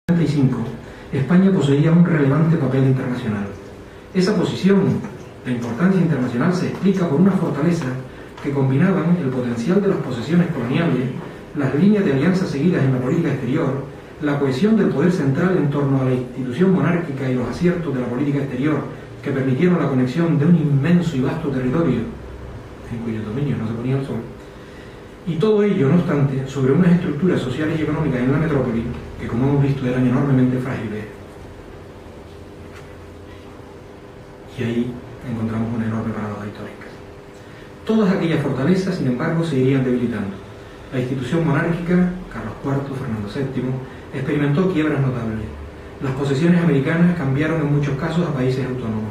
1945, España poseía un relevante papel internacional. Esa posición de importancia internacional se explica por una fortaleza que combinaban el potencial de las posesiones coloniales, las líneas de alianza seguidas en la política exterior, la cohesión del poder central en torno a la institución monárquica y los aciertos de la política exterior que permitieron la conexión de un inmenso y vasto territorio en cuyo dominio no se ponía el sol. Y todo ello, no obstante, sobre unas estructuras sociales y económicas en la metrópoli que, como hemos visto, eran enormemente frágiles. Y ahí encontramos una enorme paradoja histórica. Todas aquellas fortalezas, sin embargo, se irían debilitando. La institución monárquica, Carlos IV, Fernando VII, experimentó quiebras notables. Las posesiones americanas cambiaron en muchos casos a países autónomos.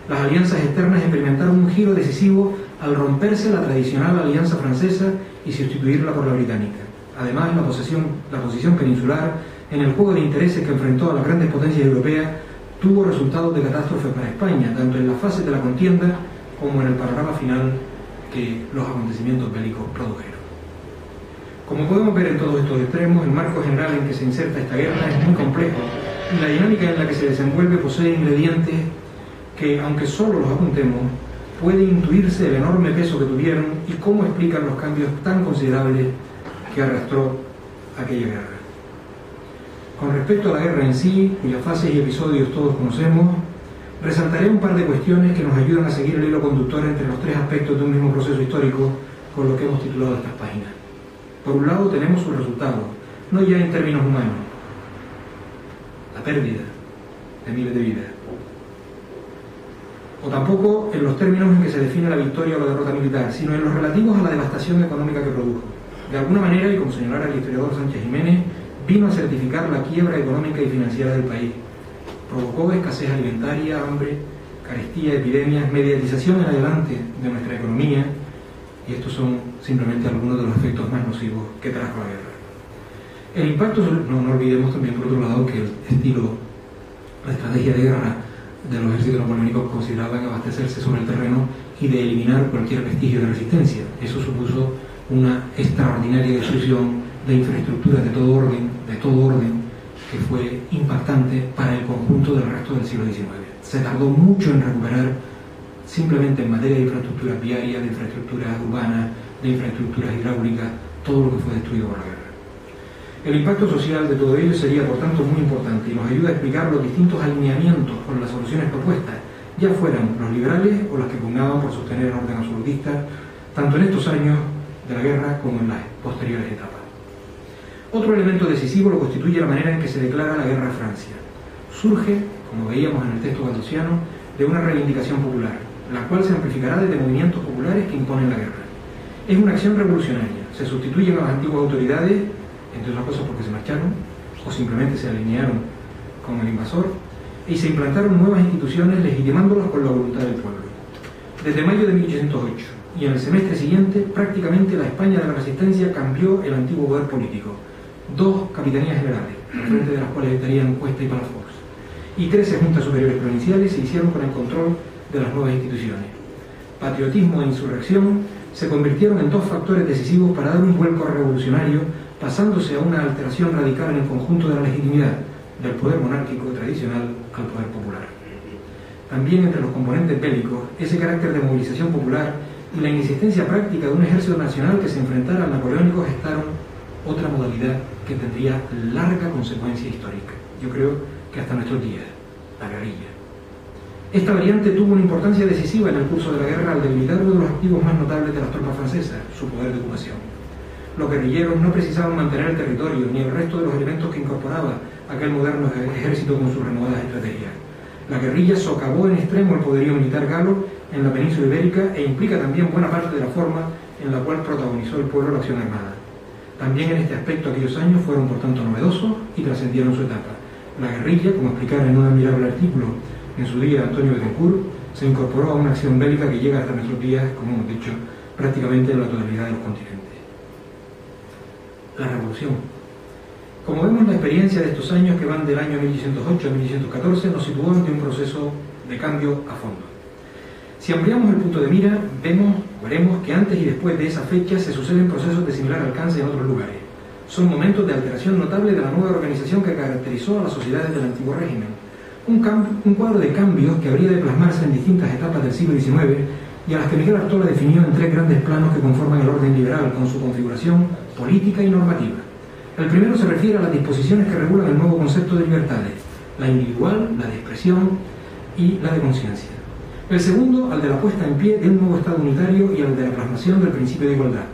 Las alianzas externas experimentaron un giro decisivo al romperse la tradicional alianza francesa y sustituirla por la británica. Además, la posición peninsular en el juego de intereses que enfrentó a las grandes potencias europeas tuvo resultados de catástrofe para España, tanto en la fase de la contienda como en el panorama final que los acontecimientos bélicos produjeron. Como podemos ver en todos estos extremos, el marco general en que se inserta esta guerra es muy complejo y la dinámica en la que se desenvuelve posee ingredientes que, aunque solo los apuntemos, puede intuirse el enorme peso que tuvieron y cómo explican los cambios tan considerables que arrastró aquella guerra. Con respecto a la guerra en sí, cuyas fases y episodios todos conocemos, resaltaré un par de cuestiones que nos ayudan a seguir el hilo conductor entre los tres aspectos de un mismo proceso histórico con lo que hemos titulado estas páginas. Por un lado tenemos sus resultados, no ya en términos humanos, la pérdida de miles de vidas, o tampoco en los términos en que se define la victoria o la derrota militar, sino en los relativos a la devastación económica que produjo. De alguna manera, y como señalara el historiador Sánchez Jiménez, vino a certificar la quiebra económica y financiera del país. Provocó escasez alimentaria, hambre, carestía, epidemias, mediatización en adelante de nuestra economía, y estos son simplemente algunos de los efectos más nocivos que trajo la guerra. El impacto, no olvidemos también por otro lado que el estilo, la estrategia de guerra de los ejércitos napoleónicos consideraban abastecerse sobre el terreno y de eliminar cualquier vestigio de resistencia. Eso supuso una extraordinaria destrucción de infraestructuras de todo orden, que fue impactante para el conjunto del resto del siglo XIX. Se tardó mucho en recuperar, simplemente en materia de infraestructuras viarias, de infraestructuras urbanas, de infraestructuras hidráulicas, todo lo que fue destruido por la guerra. El impacto social de todo ello sería, por tanto, muy importante y nos ayuda a explicar los distintos alineamientos con las soluciones propuestas, ya fueran los liberales o las que pugnaban por sostener el orden absolutista, tanto en estos años de la guerra como en las posteriores etapas. Otro elemento decisivo lo constituye la manera en que se declara la guerra a Francia. Surge, como veíamos en el texto galdosiano, de una reivindicación popular, la cual se amplificará desde movimientos populares que imponen la guerra. Es una acción revolucionaria, se sustituyen a las antiguas autoridades, entre otras cosas porque se marcharon o simplemente se alinearon con el invasor, y se implantaron nuevas instituciones legitimándolas con la voluntad del pueblo. Desde mayo de 1808 y en el semestre siguiente, prácticamente la España de la Resistencia cambió el antiguo poder político. 2 capitanías generales, al frente de las cuales estarían Cuesta y Palafox, y 13 juntas superiores provinciales se hicieron con el control de las nuevas instituciones. Patriotismo e insurrección se convirtieron en 2 factores decisivos para dar un vuelco revolucionario, pasándose a una alteración radical en el conjunto de la legitimidad del poder monárquico tradicional al poder popular. También entre los componentes bélicos, ese carácter de movilización popular y la inexistencia práctica de un ejército nacional que se enfrentara al napoleónico gestaron otra modalidad que tendría larga consecuencia histórica, yo creo que hasta nuestros días, la guerrilla. Esta variante tuvo una importancia decisiva en el curso de la guerra al debilitar uno de los activos más notables de las tropas francesas, su poder de ocupación. Los guerrilleros no precisaban mantener el territorio ni el resto de los elementos que incorporaba aquel moderno ejército con sus renovadas estrategias. La guerrilla socavó en extremo el poderío militar galo en la península ibérica e implica también buena parte de la forma en la cual protagonizó el pueblo la acción armada. También en este aspecto aquellos años fueron por tanto novedosos y trascendieron su etapa. La guerrilla, como explicara en un admirable artículo en su día Antonio Betancourt, se incorporó a una acción bélica que llega hasta nuestros días, como hemos dicho, prácticamente en la totalidad de los continentes. La revolución. Como vemos, la experiencia de estos años que van del año 1808 a 1814 nos situó ante un proceso de cambio a fondo. Si ampliamos el punto de mira, veremos que antes y después de esa fecha se suceden procesos de similar alcance en otros lugares. Son momentos de alteración notable de la nueva organización que caracterizó a las sociedades del antiguo régimen. Un cuadro de cambios que habría de plasmarse en distintas etapas del siglo XIX y a las que Miguel Artola definió en 3 grandes planos que conforman el orden liberal con su configuración política y normativa. El primero se refiere a las disposiciones que regulan el nuevo concepto de libertades, la individual, la de expresión y la de conciencia. El segundo, al de la puesta en pie de un nuevo Estado unitario y al de la plasmación del principio de igualdad.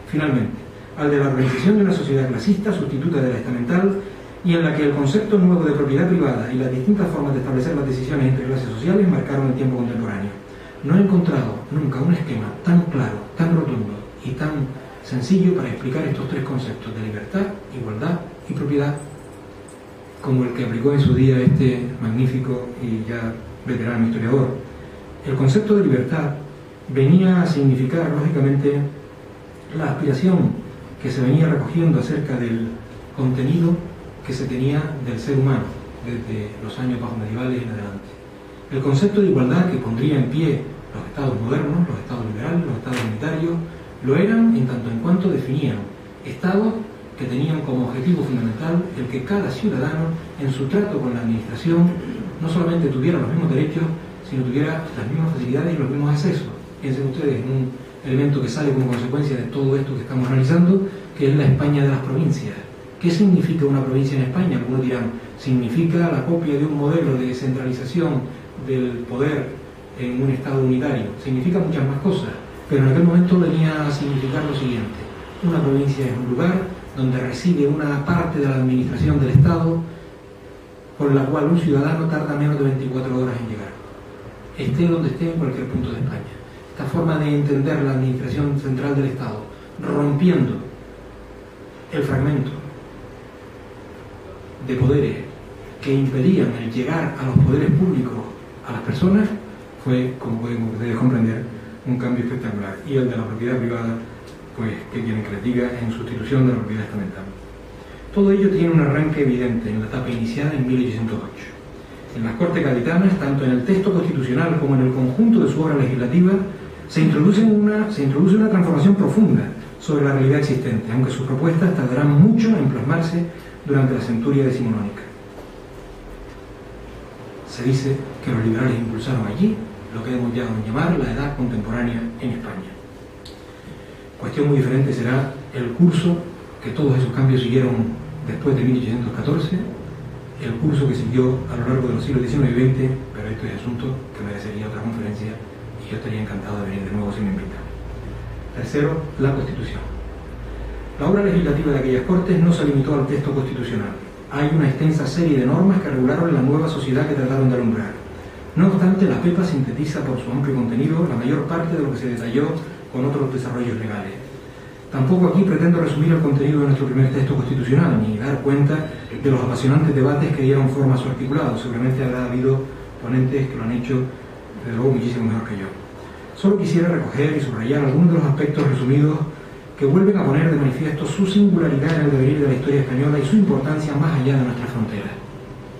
Finalmente, al de la organización de una sociedad clasista sustituta de la estamental y en la que el concepto nuevo de propiedad privada y las distintas formas de establecer las decisiones entre clases sociales marcaron el tiempo contemporáneo. No he encontrado nunca un esquema tan claro, tan rotundo y tan sencillo para explicar estos 3 conceptos de libertad, igualdad y propiedad como el que aplicó en su día este magnífico y ya veterano historiador. El concepto de libertad venía a significar, lógicamente, la aspiración que se venía recogiendo acerca del contenido que se tenía del ser humano desde los años bajomedievales en adelante. El concepto de igualdad que pondría en pie los estados modernos, los estados liberales, los estados unitarios, lo eran en tanto en cuanto definían estados que tenían como objetivo fundamental el que cada ciudadano en su trato con la administración no solamente tuviera los mismos derechos, sino tuviera las mismas facilidades y los mismos accesos. Piensen ustedes en un elemento que sale como consecuencia de todo esto que estamos analizando, que es la España de las provincias. ¿Qué significa una provincia en España? Algunos dirán, significa la copia de un modelo de descentralización del poder en un Estado unitario. Significa muchas más cosas, pero en aquel momento venía a significar lo siguiente: una provincia es un lugar donde reside una parte de la administración del Estado con la cual un ciudadano tarda menos de 24 horas en llegar, esté donde esté en cualquier punto de España. Esta forma de entender la administración central del Estado, rompiendo el fragmento de poderes que impedían el llegar a los poderes públicos a las personas, fue, como pueden ustedes comprender, un cambio espectacular. Y el de la propiedad privada, pues, ¿qué quieren que les diga?, en sustitución de la propiedad estamental. Todo ello tiene un arranque evidente en la etapa inicial en 1808. En las Cortes Gaditanas, tanto en el texto constitucional como en el conjunto de su obra legislativa, se introduce una transformación profunda sobre la realidad existente, aunque sus propuestas tardarán mucho en plasmarse durante la centuria decimonónica. Se dice que los liberales impulsaron allí lo que hemos llegado a llamar la edad contemporánea en España. Cuestión muy diferente será el curso que todos esos cambios siguieron después de 1814, el curso que siguió a lo largo de los siglos XIX y XX, pero esto es asunto que merecería otra conferencia y yo estaría encantado de venir de nuevo si me invitan. Tercero, la Constitución. La obra legislativa de aquellas Cortes no se limitó al texto constitucional. Hay una extensa serie de normas que regularon la nueva sociedad que trataron de alumbrar. No obstante, la PEPA sintetiza por su amplio contenido la mayor parte de lo que se detalló con otros desarrollos legales. Tampoco aquí pretendo resumir el contenido de nuestro primer texto constitucional, ni dar cuenta de los apasionantes debates que dieron forma a su articulado. Seguramente habrá habido ponentes que lo han hecho, desde luego, muchísimo mejor que yo. Solo quisiera recoger y subrayar algunos de los aspectos resumidos que vuelven a poner de manifiesto su singularidad en el devenir de la historia española y su importancia más allá de nuestras fronteras.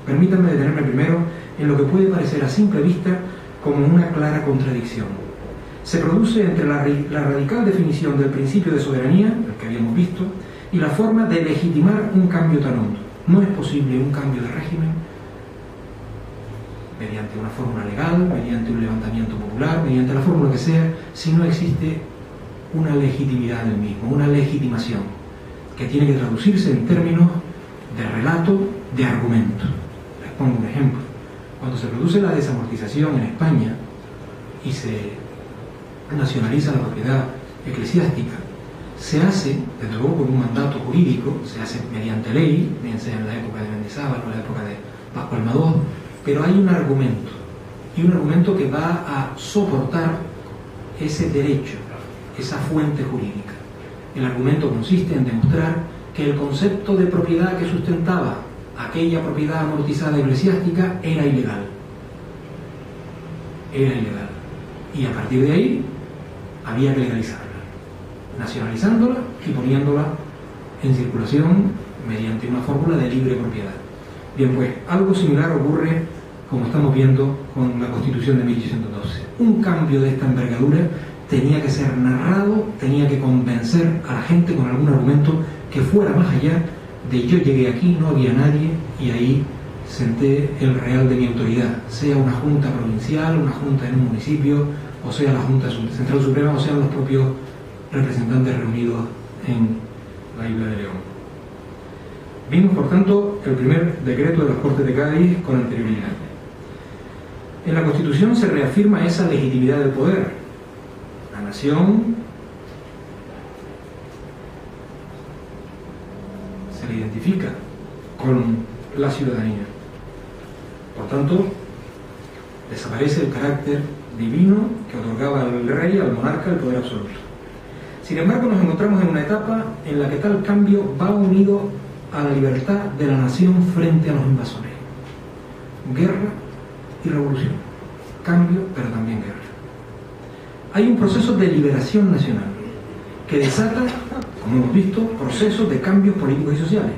Permítanme detenerme primero en lo que puede parecer a simple vista como una clara contradicción. Se produce entre la radical definición del principio de soberanía, el que habíamos visto, y la forma de legitimar un cambio tan hondo. No es posible un cambio de régimen mediante una fórmula legal, mediante un levantamiento popular, mediante la fórmula que sea, si no existe una legitimidad del mismo, una legitimación, que tiene que traducirse en términos de relato, de argumento. Les pongo un ejemplo. Cuando se produce la desamortización en España y se nacionaliza la propiedad eclesiástica, se hace, desde luego con un mandato jurídico, se hace mediante ley, bien sea en la época de Mendizábal o en la época de Pascual Amador, pero hay un argumento, y un argumento que va a soportar ese derecho, esa fuente jurídica. El argumento consiste en demostrar que el concepto de propiedad que sustentaba aquella propiedad amortizada eclesiástica era ilegal. Era ilegal. Y a partir de ahí había que legalizarla, nacionalizándola y poniéndola en circulación mediante una fórmula de libre propiedad. Bien, pues algo similar ocurre, como estamos viendo, con la Constitución de 1812. Un cambio de esta envergadura tenía que ser narrado, tenía que convencer a la gente con algún argumento que fuera más allá de yo llegué aquí, no había nadie y ahí senté el real de mi autoridad, sea una junta provincial, una junta en un municipio, o sea la Junta Central Suprema, o sean los propios representantes reunidos en la isla de León. Vimos, por tanto, el primer decreto de las Cortes de Cádiz con anterioridad. En la Constitución se reafirma esa legitimidad del poder. La nación se le identifica con la ciudadanía. Por tanto, desaparece el carácter divino que otorgaba al rey, al monarca, el poder absoluto. Sin embargo, nos encontramos en una etapa en la que tal cambio va unido a la libertad de la nación frente a los invasores. Guerra y revolución. Cambio, pero también guerra. Hay un proceso de liberación nacional que desata, como hemos visto, procesos de cambios políticos y sociales.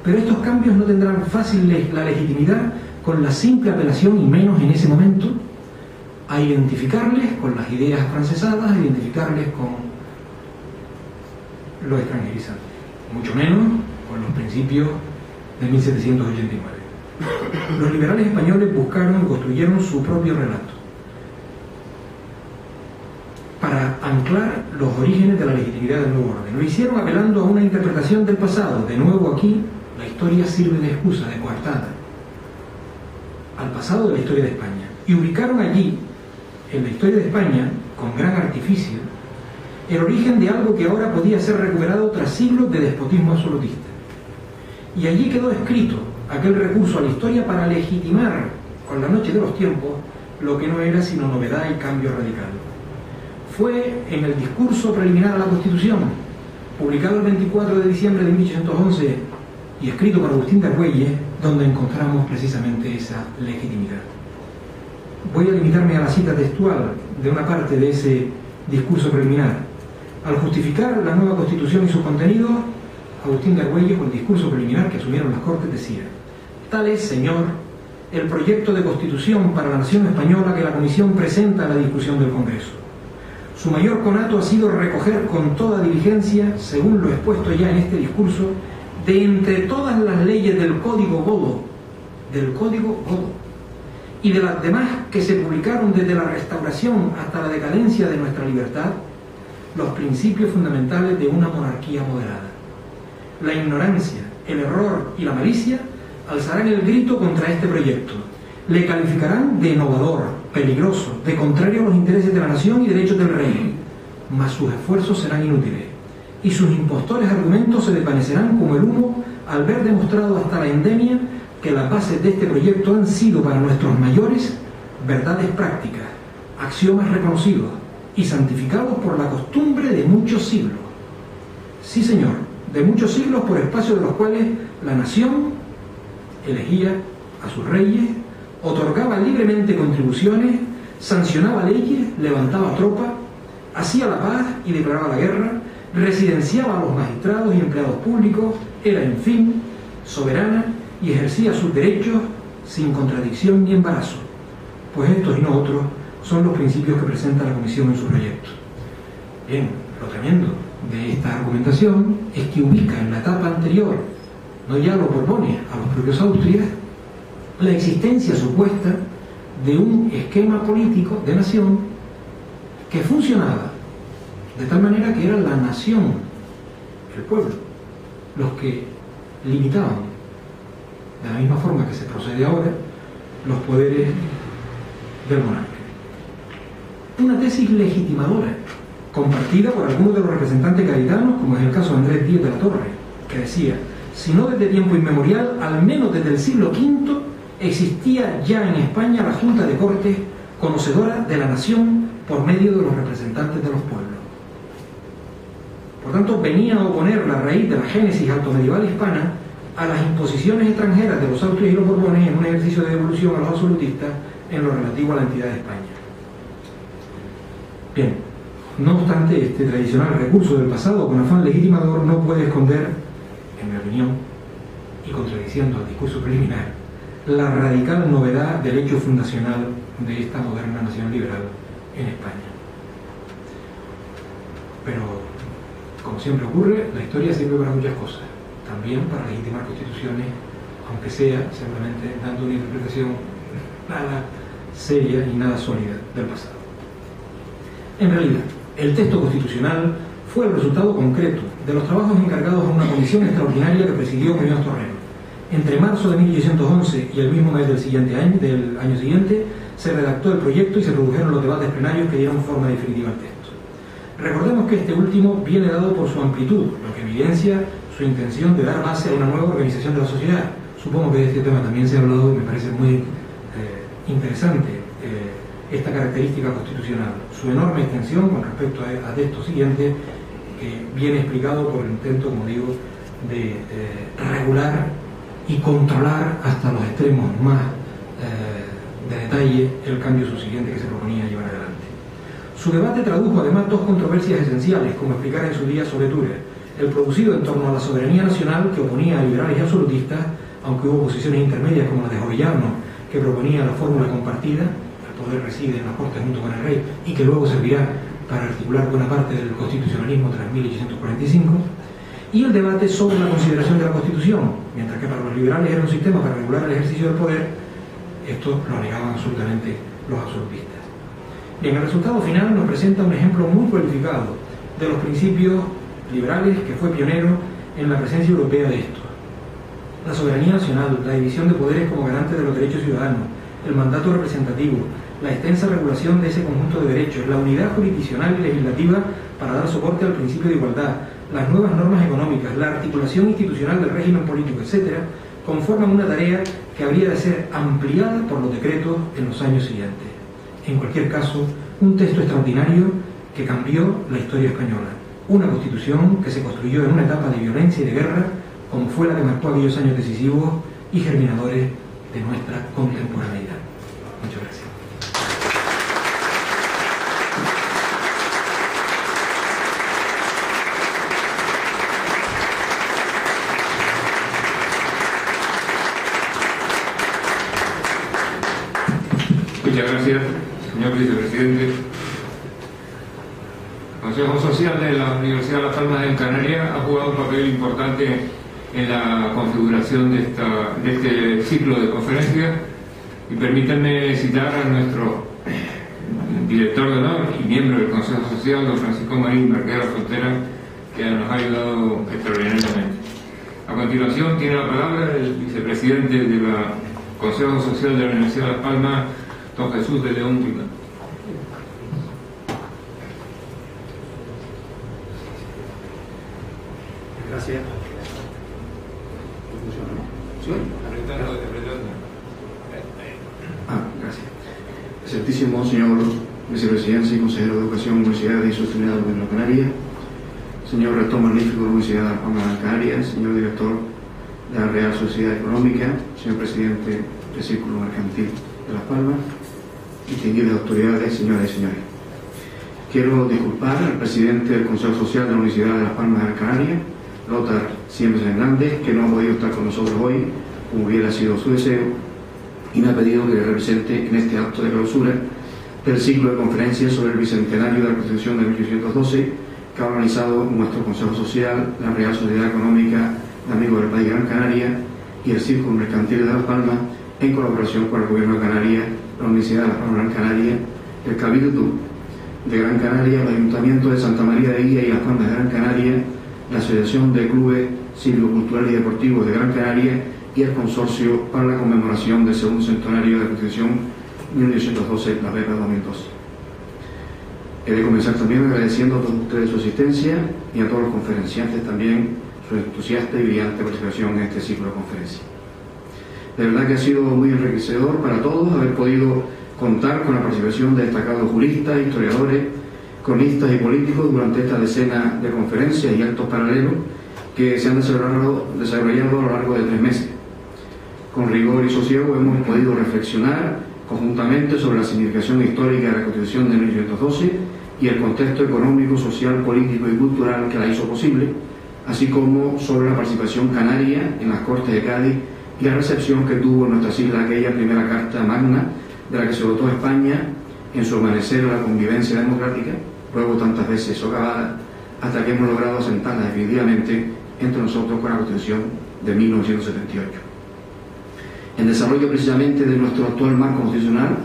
Pero estos cambios no tendrán fácil la legitimidad con la simple apelación, y menos en ese momento, a identificarles con las ideas francesadas, a identificarles con lo extranjerizante, mucho menos con los principios de 1789. Los liberales españoles buscaron y construyeron su propio relato para anclar los orígenes de la legitimidad del nuevo orden. Lo hicieron apelando a una interpretación del pasado. De nuevo aquí, la historia sirve de excusa, de coartada, al pasado de la historia de España. Y ubicaron allí, en la historia de España, con gran artificio, el origen de algo que ahora podía ser recuperado tras siglos de despotismo absolutista. Y allí quedó escrito aquel recurso a la historia para legitimar, con la noche de los tiempos, lo que no era sino novedad y cambio radical. Fue en el discurso preliminar a la Constitución, publicado el 24 de diciembre de 1811 y escrito por Agustín de Argüelles, donde encontramos precisamente esa legitimidad. Voy a limitarme a la cita textual de una parte de ese discurso preliminar. Al justificar la nueva Constitución y sus contenidos, Agustín de Argüelles, con el discurso preliminar que asumieron las Cortes, decía: tal es, señor, el proyecto de Constitución para la nación española que la Comisión presenta a la discusión del Congreso. Su mayor conato ha sido recoger con toda diligencia, según lo expuesto ya en este discurso, de entre todas las leyes del Código Godo, y de las demás que se publicaron desde la restauración hasta la decadencia de nuestra libertad, los principios fundamentales de una monarquía moderada. La ignorancia, el error y la malicia alzarán el grito contra este proyecto. Le calificarán de innovador, peligroso, de contrario a los intereses de la nación y derechos del rey, mas sus esfuerzos serán inútiles, y sus impostores argumentos se desvanecerán como el humo al ver demostrado hasta la endemia que las bases de este proyecto han sido para nuestros mayores verdades prácticas, axiomas reconocidos y santificados por la costumbre de muchos siglos. Sí, señor, de muchos siglos, por espacio de los cuales la nación elegía a sus reyes, otorgaba libremente contribuciones, sancionaba leyes, levantaba tropas, hacía la paz y declaraba la guerra, residenciaba a los magistrados y empleados públicos, era, en fin, soberana y ejercía sus derechos sin contradicción ni embarazo, pues estos y no otros son los principios que presenta la Comisión en su proyecto. Bien, lo tremendo de esta argumentación es que ubica en la etapa anterior, no ya a los Borbones, a los propios Austrias, la existencia supuesta de un esquema político de nación que funcionaba de tal manera que era la nación, el pueblo, los que limitaban, de la misma forma que se procede ahora, los poderes del monarca. Una tesis legitimadora, compartida por algunos de los representantes gaditanos, como es el caso de Andrés Díez de la Torre, que decía: si no desde tiempo inmemorial, al menos desde el siglo V, existía ya en España la Junta de Cortes, conocedora de la nación por medio de los representantes de los pueblos. Por tanto, venía a oponer la raíz de la génesis altomedieval hispana a las imposiciones extranjeras de los Austrias y los Borbones en un ejercicio de devolución a los absolutistas en lo relativo a la entidad de España. Bien, no obstante, este tradicional recurso del pasado con afán legitimador no puede esconder, en mi opinión, y contradiciendo al discurso preliminar, la radical novedad del hecho fundacional de esta moderna nación liberal en España. Pero, como siempre ocurre, la historia sirve para muchas cosas, también para legitimar constituciones, aunque sea simplemente dando una interpretación nada seria y nada sólida del pasado. En realidad, el texto constitucional fue el resultado concreto de los trabajos encargados a una comisión extraordinaria que presidió Muñoz Torrero. Entre marzo de 1811 y el mismo mes del año siguiente, se redactó el proyecto y se produjeron los debates plenarios que dieron forma definitiva al texto. Recordemos que este último viene dado por su amplitud, lo que evidencia su intención de dar base a una nueva organización de la sociedad. Supongo que de este tema también se ha hablado y me parece muy interesante esta característica constitucional, su enorme extensión con respecto a textos siguientes, que viene explicado por el intento, como digo, de regular y controlar hasta los extremos más de detalle el cambio subsiguiente que se proponía llevar adelante. Su debate tradujo además dos controversias esenciales, como explicara en su día Soletura: el producido en torno a la soberanía nacional, que oponía a liberales y absolutistas, aunque hubo posiciones intermedias como la de Jovellanos, que proponía la fórmula compartida, el poder reside en las Cortes junto con el rey, y que luego servirá para articular buena parte del constitucionalismo tras 1845, y el debate sobre la consideración de la Constitución, mientras que para los liberales era un sistema para regular el ejercicio del poder, esto lo negaban absolutamente los absolutistas. Bien, el resultado final nos presenta un ejemplo muy cualificado de los principios liberales, que fue pionero en la presencia europea de estos. La soberanía nacional, la división de poderes como garante de los derechos ciudadanos, el mandato representativo, la extensa regulación de ese conjunto de derechos, la unidad jurisdiccional y legislativa para dar soporte al principio de igualdad, las nuevas normas económicas, la articulación institucional del régimen político, etc., conforman una tarea que habría de ser ampliada por los decretos en los años siguientes. En cualquier caso, un texto extraordinario que cambió la historia española, una constitución que se construyó en una etapa de violencia y de guerra, como fue la que marcó aquellos años decisivos y germinadores de nuestra contemporaneidad. Muchas gracias. Muchas gracias, señor vicepresidente. El Consejo Social de la Universidad de Las Palmas de Gran Canaria ha jugado un papel importante en la configuración de este ciclo de conferencias, y permítanme citar a nuestro director de honor y miembro del Consejo Social, don Francisco Marín Marquera Frontera, que nos ha ayudado extraordinariamente. A continuación tiene la palabra el vicepresidente del Consejo Social de la Universidad de Las Palmas, don Jesús de León Guimán. Gracias. Gracias. Excelentísimo señor vicepresidente y consejero de Educación, Universidad y Sostenibilidad de Gran Canaria, señor rector magnífico de la Universidad de Las Palmas de Gran Canaria, señor director de la Real Sociedad Económica, señor presidente del Círculo Mercantil de Las Palmas, distinguidas autoridades, señoras y señores. Quiero disculpar al presidente del Consejo Social de la Universidad de Las Palmas de Gran Canaria, Lothar Siemens Hernández, que no ha podido estar con nosotros hoy, como hubiera sido su deseo, y me ha pedido que le represente en este acto de clausura del ciclo de conferencias sobre el bicentenario de la Constitución de 1812, que ha organizado nuestro Consejo Social, la Real Sociedad Económica de Amigos del País de Gran Canaria y el Círculo Mercantil de Las Palmas, en colaboración con el Gobierno de Canarias, la Universidad de Las Palmas de Gran Canaria, el Cabildo de Gran Canaria, el Ayuntamiento de Santa María de Guía y Las Palmas de Gran Canaria, la Asociación de Clubes Cívico-Culturales y Deportivos de Gran Canaria y el Consorcio para la conmemoración del segundo centenario de la Constitución 1912, la PEPA 2012. He de comenzar también agradeciendo a todos ustedes su asistencia y a todos los conferenciantes también su entusiasta y brillante participación en este ciclo de conferencias. De verdad que ha sido muy enriquecedor para todos haber podido contar con la participación de destacados juristas, historiadores, cronistas y políticos durante esta decena de conferencias y actos paralelos que se han desarrollado a lo largo de 3 meses. Con rigor y sosiego hemos podido reflexionar conjuntamente sobre la significación histórica de la Constitución de 1812 y el contexto económico, social, político y cultural que la hizo posible, así como sobre la participación canaria en las Cortes de Cádiz y la recepción que tuvo en nuestras islas aquella primera Carta Magna de la que se dotó España en su amanecer a la convivencia democrática, luego tantas veces socavada, hasta que hemos logrado asentarla definitivamente entre nosotros con la Constitución de 1978. En desarrollo precisamente de nuestro actual marco constitucional,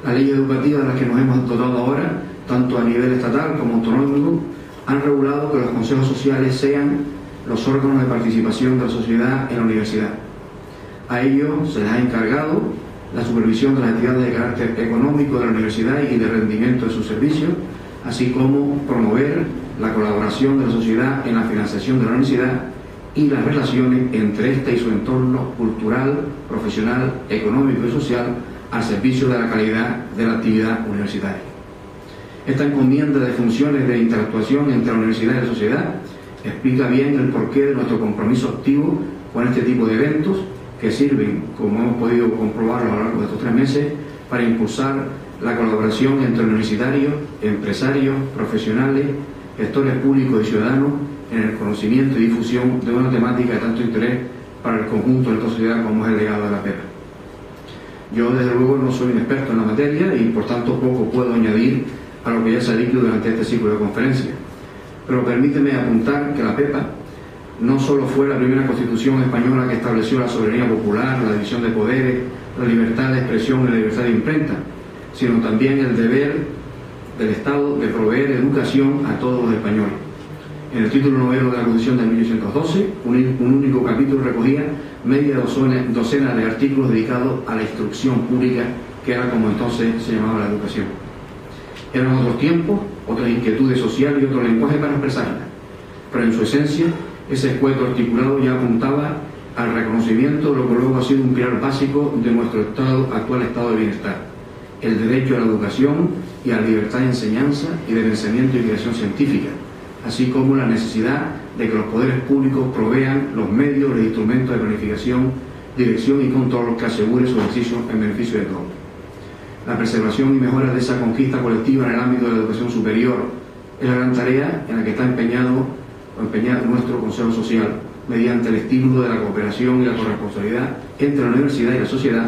las leyes educativas de las que nos hemos dotado ahora, tanto a nivel estatal como autonómico, han regulado que los consejos sociales sean los órganos de participación de la sociedad en la universidad. A ellos se les ha encargado la supervisión de las actividades de carácter económico de la universidad y de rendimiento de sus servicios, así como promover la colaboración de la sociedad en la financiación de la universidad y las relaciones entre ésta y su entorno cultural, profesional, económico y social al servicio de la calidad de la actividad universitaria. Esta encomienda de funciones de interactuación entre la universidad y la sociedad explica bien el porqué de nuestro compromiso activo con este tipo de eventos que sirven, como hemos podido comprobarlo a lo largo de estos 3 meses, para impulsar la colaboración entre universitarios, empresarios, profesionales, gestores públicos y ciudadanos en el conocimiento y difusión de una temática de tanto interés para el conjunto de nuestra sociedad como es el legado de la PEPA. Yo, desde luego, no soy un experto en la materia y, por tanto, poco puedo añadir a lo que ya se ha dicho durante este ciclo de conferencias. Pero permíteme apuntar que la PEPA no solo fue la primera constitución española que estableció la soberanía popular, la división de poderes, la libertad de expresión y la libertad de imprenta, sino también el deber del Estado de proveer educación a todos los españoles. En el título noveno de la Constitución de 1812, un único capítulo recogía media docena de artículos dedicados a la instrucción pública, que era como entonces se llamaba la educación. Eran otros tiempos, otras inquietudes sociales y otro lenguaje para expresarlas, pero en su esencia ese escueto articulado ya apuntaba al reconocimiento de lo que luego ha sido un pilar básico de nuestro actual estado de bienestar: el derecho a la educación y a la libertad de enseñanza y de pensamiento y creación científica, así como la necesidad de que los poderes públicos provean los medios, los instrumentos de planificación, dirección y control que asegure su ejercicio en beneficio de todos. La preservación y mejora de esa conquista colectiva en el ámbito de la educación superior es la gran tarea en la que está empeñado nuestro Consejo Social, mediante el estímulo de la cooperación y la corresponsabilidad entre la universidad y la sociedad,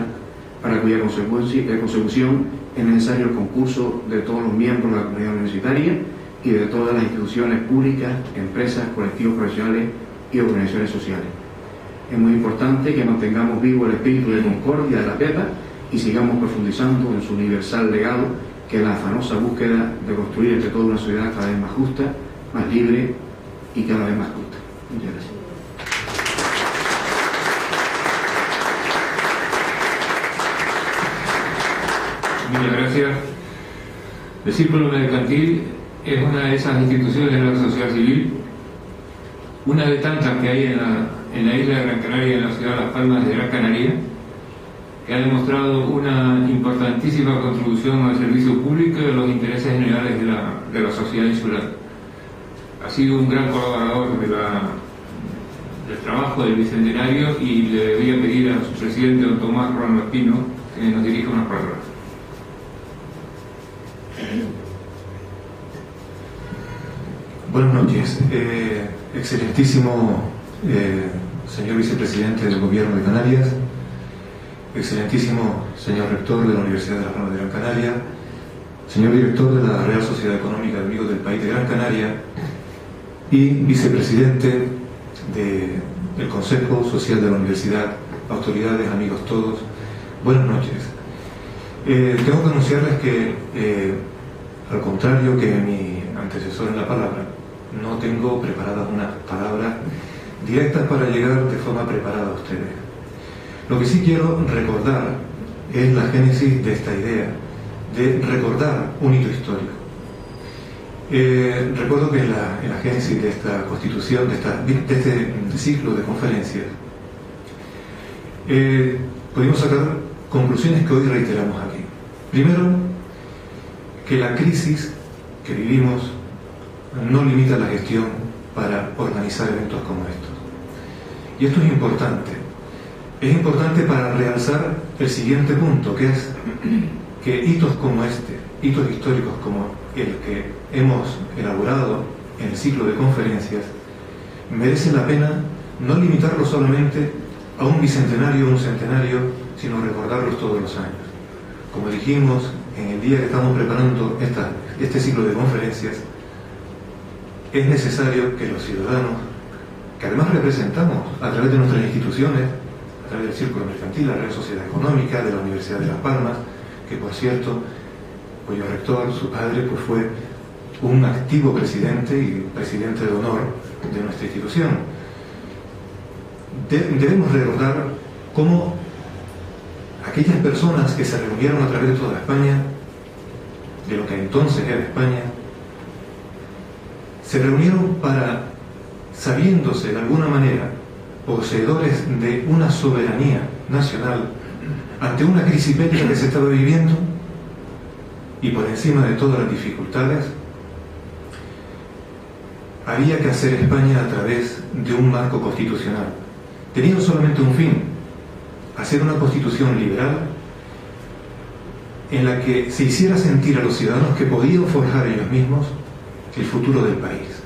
para cuya consecución es necesario el concurso de todos los miembros de la comunidad universitaria y de todas las instituciones públicas, empresas, colectivos profesionales y organizaciones sociales. Es muy importante que mantengamos vivo el espíritu de concordia de la PEPA y sigamos profundizando en su universal legado, que es la afanosa búsqueda de construir entre todos una sociedad cada vez más justa, más libre y cada vez más justa. Muchas gracias. Muchas gracias. El Círculo Mercantil es una de esas instituciones de la sociedad civil, una de tantas que hay en la isla de Gran Canaria y en la ciudad de Las Palmas de Gran Canaria, que ha demostrado una importantísima contribución al servicio público y a los intereses generales de la sociedad insular. Ha sido un gran colaborador del trabajo del Bicentenario y le voy a pedir a su presidente, don Tomás Ruano Espino, que nos dirija unas palabras. Buenas noches. Excelentísimo señor vicepresidente del Gobierno de Canarias, excelentísimo señor rector de la Universidad de Las Palmas de Gran Canaria, señor director de la Real Sociedad Económica de Amigos del País de Gran Canaria y vicepresidente del Consejo Social de la Universidad, autoridades, amigos todos, buenas noches. Tengo que anunciarles que, al contrario que mi antecesor en la palabra, no tengo preparadas unas palabras directas para llegar de forma preparada a ustedes. Lo que sí quiero recordar es la génesis de esta idea, de recordar un hito histórico. Recuerdo que en la génesis de esta constitución, de este ciclo de conferencias, pudimos sacar conclusiones que hoy reiteramos aquí. Primero, que la crisis que vivimos no limita la gestión para organizar eventos como estos. Y esto es importante. Es importante para realzar el siguiente punto, que es que hitos como este, hitos históricos como el que hemos elaborado en el ciclo de conferencias, merecen la pena no limitarlos solamente a un bicentenario o un centenario, sino recordarlos todos los años. Como dijimos en el día que estamos preparando este ciclo de conferencias, es necesario que los ciudadanos, que además representamos a través de nuestras instituciones, a través del Círculo Mercantil, la Real Sociedad Económica, de la Universidad de Las Palmas, que por cierto, cuyo rector, su padre, pues fue un activo presidente y presidente de honor de nuestra institución. Debemos recordar cómo aquellas personas que se reunieron a través de toda España, de lo que entonces era España, se reunieron para, sabiéndose de alguna manera poseedores de una soberanía nacional ante una crisis bélica que se estaba viviendo, y por encima de todas las dificultades, había que hacer España a través de un marco constitucional. Tenían solamente un fin: hacer una constitución liberal en la que se hiciera sentir a los ciudadanos que podían forjar ellos mismos el futuro del país.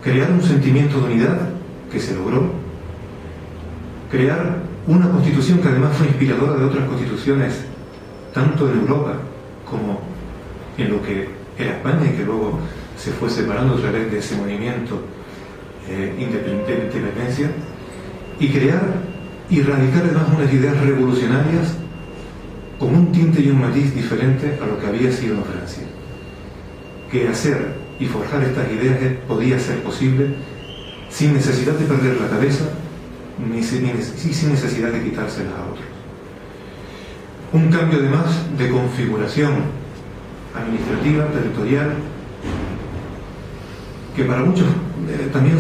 Crear un sentimiento de unidad que se logró, crear una constitución que además fue inspiradora de otras constituciones, tanto en Europa como en lo que era España, y que luego se fue separando a través de ese movimiento de independencia, y crear y radicar además unas ideas revolucionarias con un tinte y un matiz diferente a lo que había sido en Francia. Que hacer y forjar estas ideas podía ser posible sin necesidad de perder la cabeza, ni sin necesidad de quitárselas a otros. Un cambio además de configuración administrativa, territorial, que para muchos también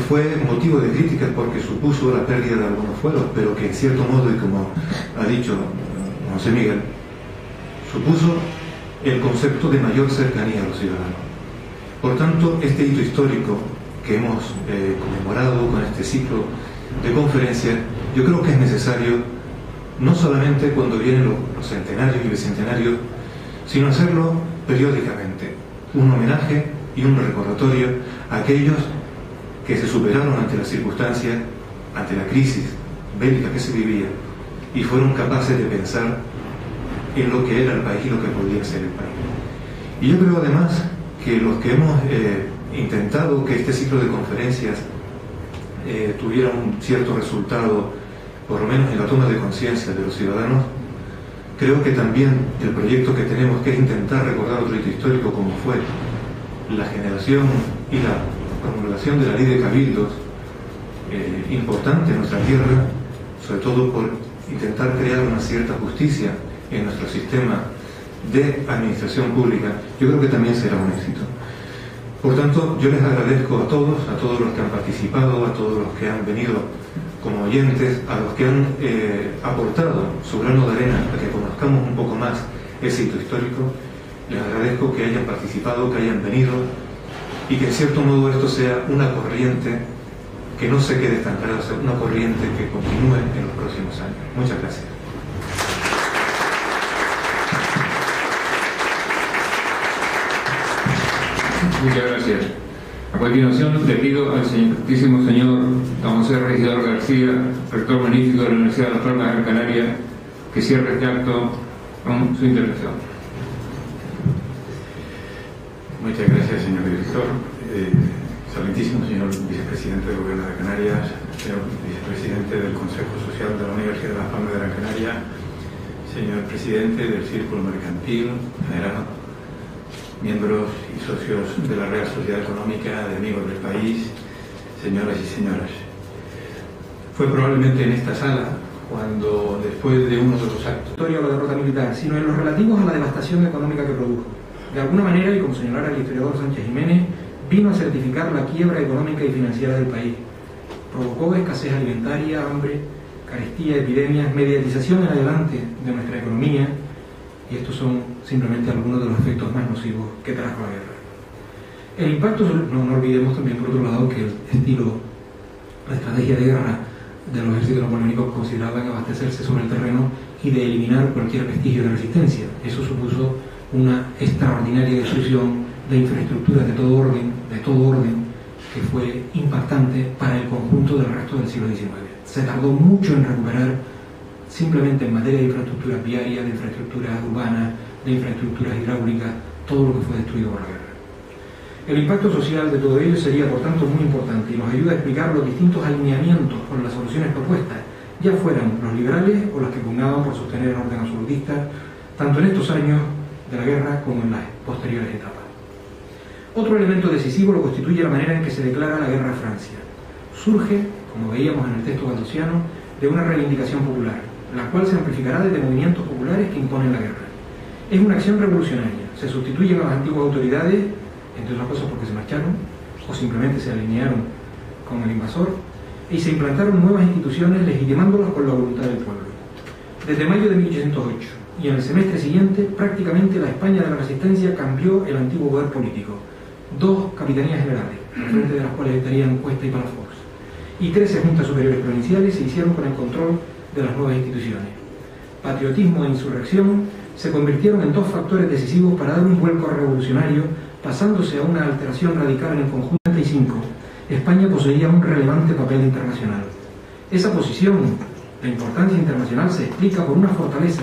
fue motivo de críticas porque supuso la pérdida de algunos fueros, pero que en cierto modo, y como ha dicho José Miguel, supuso el concepto de mayor cercanía a los ciudadanos. Por tanto, este hito histórico que hemos conmemorado con este ciclo de conferencias, yo creo que es necesario no solamente cuando vienen los centenarios y bicentenarios, sino hacerlo periódicamente, un homenaje y un recordatorio a aquellos que se superaron ante las circunstancias, ante la crisis bélica que se vivía, y fueron capaces de pensar en lo que era el país y lo que podía ser el país. Y yo creo además que los que hemos intentado que este ciclo de conferencias tuviera un cierto resultado, por lo menos en la toma de conciencia de los ciudadanos, creo que también el proyecto que tenemos, que es intentar recordar otro hito histórico como fue la generación y la promulgación de la ley de cabildos, importante en nuestra tierra, sobre todo por intentar crear una cierta justicia en nuestro sistema de administración pública, yo creo que también será un éxito. Por tanto, yo les agradezco a todos los que han participado, a todos los que han venido como oyentes, a los que han aportado su grano de arena a que conozcamos un poco más ese hito histórico. Les agradezco que hayan participado, que hayan venido, y que en cierto modo esto sea una corriente que no se quede estancada, sea una corriente que continúe en los próximos años. Muchas gracias. Muchas gracias. A continuación le pido al excelentísimo señor don José Regidor García, rector magnífico de la Universidad de Las Palmas de Gran Canaria, que cierre este acto con su intervención. Muchas gracias, señor director. Excelentísimo señor vicepresidente del Gobierno de Canarias, señor vicepresidente del Consejo Social de la Universidad de Las Palmas de Gran Canaria, señor presidente del Círculo Mercantil General, miembros y socios de la Real Sociedad Económica, de Amigos del País, señoras y señores. Fue probablemente en esta sala cuando, después de uno de los actos... ...historia o la derrota militar, sino en los relativos a la devastación económica que produjo. De alguna manera, y como señalara el historiador Sánchez Jiménez, vino a certificar la quiebra económica y financiera del país. Provocó escasez alimentaria, hambre, carestía, epidemias, mediatización en adelante de nuestra economía, y estos son simplemente algunos de los efectos más nocivos que trajo la guerra. El impacto, no olvidemos también por otro lado que el estilo, la estrategia de guerra de los ejércitos napoleónicos consideraban abastecerse sobre el terreno y de eliminar cualquier vestigio de resistencia. Eso supuso una extraordinaria destrucción de infraestructuras de todo orden, que fue impactante para el conjunto del resto del siglo XIX. Se tardó mucho en recuperar, simplemente en materia de infraestructuras viarias, de infraestructuras urbanas, de infraestructuras hidráulicas, todo lo que fue destruido por la guerra. El impacto social de todo ello sería, por tanto, muy importante y nos ayuda a explicar los distintos alineamientos con las soluciones propuestas, ya fueran los liberales o los que pugnaban por sostener el orden absolutista, tanto en estos años de la guerra como en las posteriores etapas. Otro elemento decisivo lo constituye la manera en que se declara la guerra a Francia. Surge, como veíamos en el texto galdosiano, de una reivindicación popular, la cual se amplificará desde movimientos populares que imponen la guerra. Es una acción revolucionaria, se sustituyen a las antiguas autoridades, entre otras cosas porque se marcharon o simplemente se alinearon con el invasor, y se implantaron nuevas instituciones legitimándolas con la voluntad del pueblo. Desde mayo de 1808 y en el semestre siguiente, prácticamente la España de la Resistencia cambió el antiguo poder político. 2 capitanías generales, al frente de las cuales estarían Cuesta y Palafox, y 13 juntas superiores provinciales se hicieron con el control de las nuevas instituciones. Patriotismo e insurrección se convirtieron en 2 factores decisivos para dar un vuelco revolucionario, pasándose a una alteración radical en el conjunto. 1935, España poseía un relevante papel internacional. Esa posición de importancia internacional se explica por una fortaleza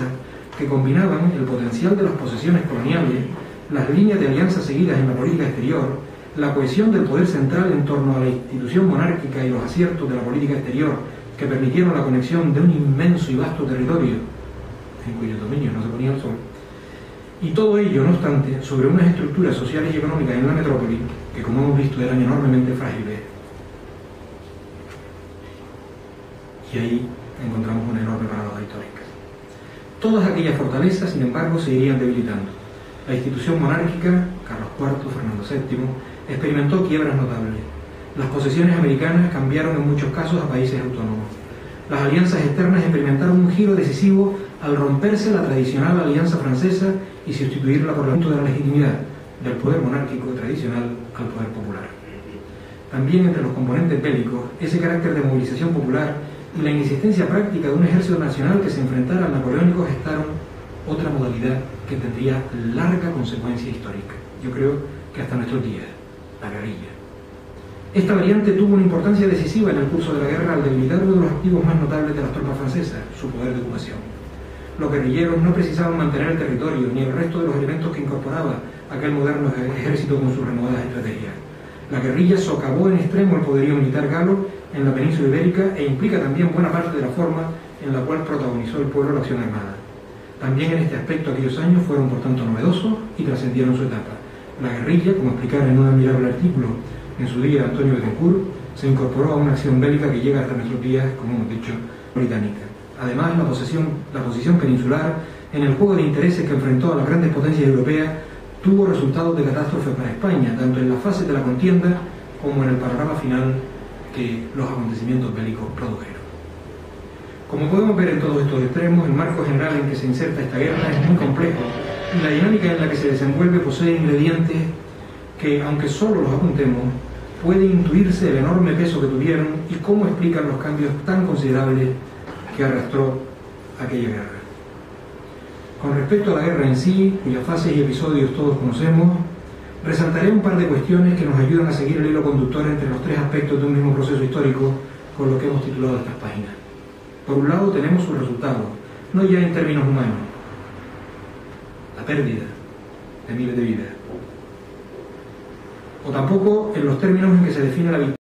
que combinaban el potencial de las posesiones coloniales, las líneas de alianza seguidas en la política exterior, la cohesión del poder central en torno a la institución monárquica y los aciertos de la política exterior que permitieron la conexión de un inmenso y vasto territorio en cuyo dominio no se ponía el sol. Y todo ello, no obstante, sobre unas estructuras sociales y económicas en la metrópoli que, como hemos visto, eran enormemente frágiles. Y ahí encontramos una enorme paradoja histórica. Todas aquellas fortalezas, sin embargo, se irían debilitando. La institución monárquica, Carlos IV, Fernando VII, experimentó quiebras notables. Las posesiones americanas cambiaron en muchos casos a países autónomos. Las alianzas externas experimentaron un giro decisivo al romperse la tradicional alianza francesa y sustituirla por el punto de la legitimidad del poder monárquico tradicional al poder popular. También entre los componentes bélicos, ese carácter de movilización popular y la inexistencia práctica de un ejército nacional que se enfrentara al napoleónico gestaron otra modalidad que tendría larga consecuencia histórica, yo creo que hasta nuestros días, la guerrilla. Esta variante tuvo una importancia decisiva en el curso de la guerra al debilitar uno de los activos más notables de las tropas francesas, su poder de ocupación. Los guerrilleros no precisaban mantener el territorio ni el resto de los elementos que incorporaba aquel moderno ejército con sus renovadas estrategias. La guerrilla socavó en extremo el poderío militar galo en la península ibérica e implica también buena parte de la forma en la cual protagonizó el pueblo la acción armada. También en este aspecto aquellos años fueron por tanto novedosos y trascendieron su etapa. La guerrilla, como explicara en un admirable artículo en su día Antonio Betancourt, se incorporó a una acción bélica que llega hasta nuestros días, como hemos dicho, británica. Además, la posición peninsular en el juego de intereses que enfrentó a las grandes potencias europeas tuvo resultados de catástrofe para España, tanto en la fase de la contienda como en el panorama final que los acontecimientos bélicos produjeron. Como podemos ver en todos estos extremos, el marco general en que se inserta esta guerra es muy complejo y la dinámica en la que se desenvuelve posee ingredientes que, aunque solo los apuntemos, puede intuirse el enorme peso que tuvieron y cómo explican los cambios tan considerables que arrastró aquella guerra. Con respecto a la guerra en sí, cuyas fases y episodios todos conocemos, resaltaré un par de cuestiones que nos ayudan a seguir el hilo conductor entre los 3 aspectos de un mismo proceso histórico con lo que hemos titulado estas páginas. Por un lado tenemos sus resultados, no ya en términos humanos, la pérdida de miles de vidas, o tampoco en los términos en que se define la victoria